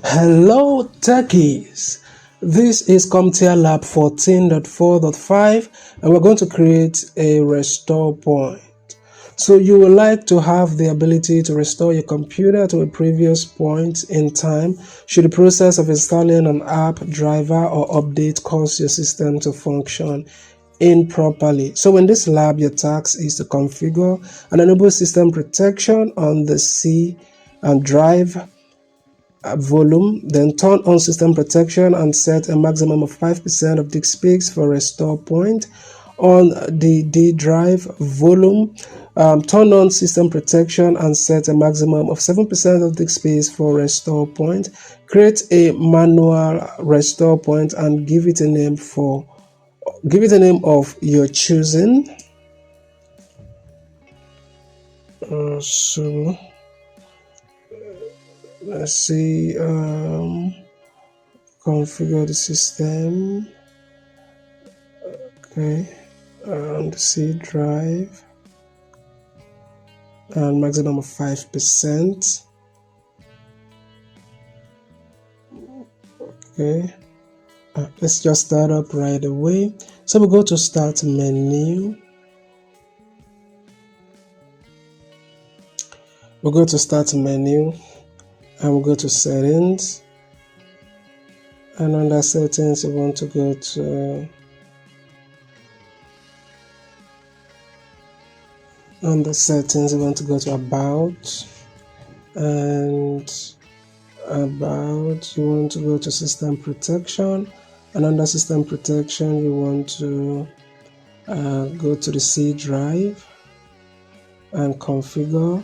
Hello techies, this is CompTIA Lab 14.4.5 and we're going to create a restore point. So you would like to have the ability to restore your computer to a previous point in time should the process of installing an app, driver or update cause your system to function improperly. So in this lab, your task is to configure and enable system protection on the C and drive volume, then turn on system protection and set a maximum of 5% of disk space for restore point. On the D drive volume, turn on system protection and set a maximum of 7% of disk space for restore point. Create a manual restore point and give it a name of your choosing. So let's see, configure the system. Okay, and C drive and maximum of 5%. Okay, let's just start up right away. So we go to start menu. We'll go to start menu and we'll go to settings, and under settings you want to go to about, and about you want to go to system protection, and under system protection you want to go to the C drive and configure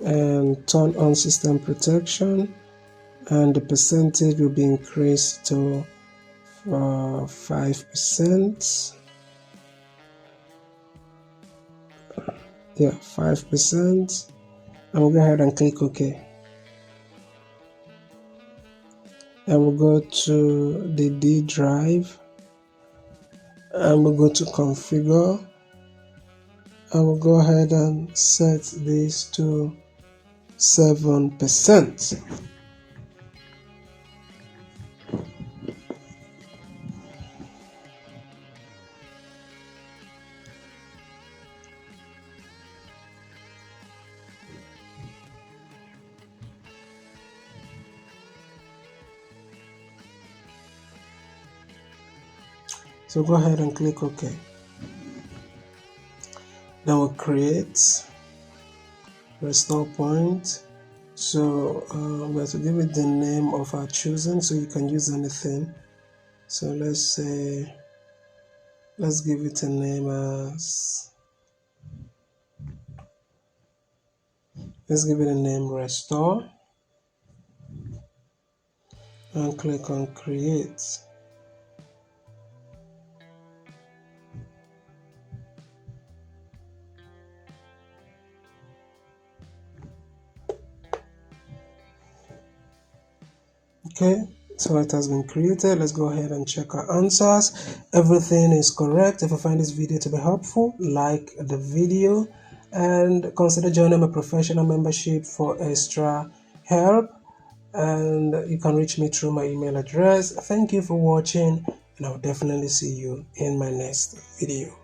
and turn on system protection, and the percentage will be increased to 5%. Yeah, 5%, and we'll go ahead and click OK. And we'll go to the D drive and we'll go to configure, and we'll go ahead and set this to 7%. So go ahead and click OK. Then we'll create restore point. So we have to give it the name of our choosing, so you can use anything. So let's give it a name as, let's give it a name restore, and click on create. Okay, so it has been created. Let's go ahead and check our answers. Everything is correct. If you find this video to be helpful, like the video and consider joining my professional membership for extra help, and you can reach me through my email address. Thank you for watching, and I'll definitely see you in my next video.